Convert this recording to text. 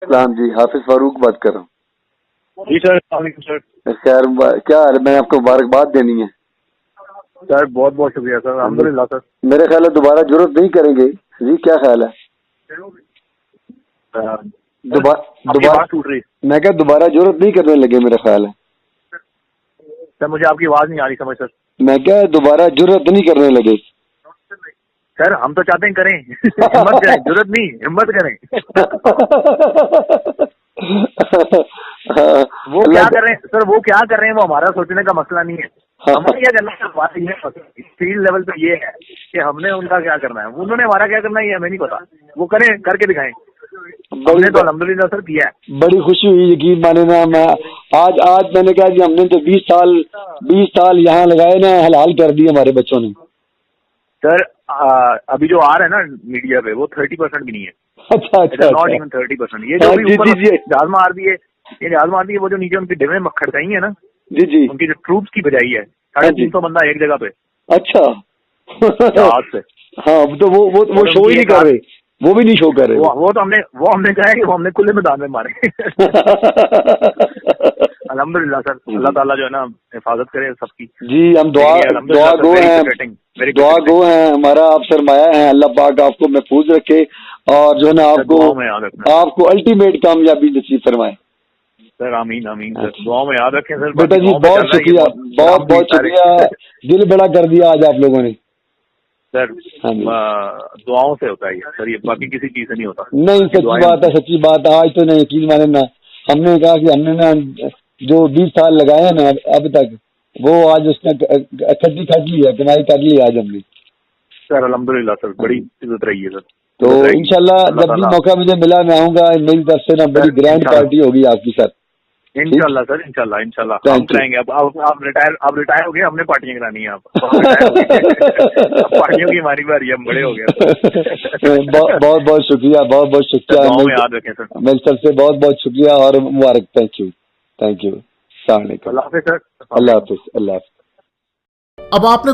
सलाम जी, हाफिज फारूक बात कर रहा हूँ। जी सर, अस्सलाम वालेकुम सर। खैर, क्या हाल है? मैंने आपको मुबारकबाद देनी है सर बहुत बहुत शुक्रिया सर, अल्हम्दुलिल्लाह सर। मेरे ख्याल है दोबारा जरूरत नहीं करेंगे जी, क्या ख्याल है? आपकी आवाज टूट रही। मैं क्या दोबारा जरूरत नहीं करने लगे, मेरा ख्याल है। सर मुझे आपकी आवाज नहीं आ रही समझ सर। मैं क्या दोबारा जरूरत नहीं करने लगे? सर हम तो चाहते हैं करें हिम्मत करें, जरूरत नहीं हिम्मत करें वो क्या कर रहे हैं सर, वो क्या कर रहे हैं वो हमारा सोचने का मसला नहीं है। हमें क्या करना है, बात ये है फील्ड लेवल पे ये है कि हमने उनका क्या करना है, उन्होंने हमारा क्या करना है ये हमें नहीं पता। वो करें, करके दिखाएं। हमने तो अल्हम्दुलिल्लाह सर किया है। बड़ी खुशी हुई, यकीन माने ना। मैं आज मैंने कहा जी, हमने तो 20 साल यहाँ लगाए ना, हलाल कर दिए हमारे बच्चों ने। सर अभी जो आ रहा है ना मीडिया पे, वो 30% भी नहीं है। अच्छा नॉट इवन 30%। ये जो भी ऊपर जहाज मार दिए, ये जहाज मार दिए, वो जो नीचे उनकी डिवे में खड़काई है ना जी जी, उनकी जो ट्रूप्स की बजाई है 350 बंदा एक जगह पे। अच्छा जहाज से। हाँ, तो वो शो ही नहीं कर रहे, वो भी नहीं शो कर रहे। वो हमने कहा है कि वो हमने खुले मैदान में मारे अल्हम्दुलिल्लाह सर, अल्लाह ताला जो है ना हिफाजत करे सबकी। जी हम दुआ गो हैं, हमारा आप सरमाया है। अल्लाह पाक आपको महफूज रखे और जो है ना आपको अल्टीमेट कामयाबी नसीब फरमाए सर। आमीन आमीन सर, दुआ में याद रखें सर। बेटा जी बहुत शुक्रिया, बहुत शुक्रिया, दिल बड़ा कर दिया आज आप लोगों ने सर। दुआओं से होता है सर, ये बाकी किसी चीज से नहीं होता। नहीं, सच्ची बात है, सच्ची बात है। आज तो नहीं, यकीन माने ना, हमने कहा कि हमने ना जो 20 साल लगाए हैं ना अब तक, वो आज उसने खट्टी खट ली है, कमाई कर ली आज हमने सर। अल्हम्दुलिल्लाह सर, बड़ी इज्जत रही है सर। तो इंशाल्लाह जब भी मौका मुझे मिला मैं आऊंगा। मेरी तरफ से ना बड़ी ग्रैंड पार्टी होगी आपकी सर। इंशाल्लाह सर, इंशाल्लाह हम कराएंगे। अब आप रिटायर हो गए, हमने पार्टियां करानी है। आप पार्टियों की हमारी बारी, हम बड़े हो गए बहुत बहुत शुक्रिया, बहुत बहुत शुक्रिया। याद रखें सर, मेरी तरफ से बहुत बहुत शुक्रिया और मुबारक। Thank you. अल्लाह हाफिज सर। अल्लाह हाफिज। अब आपने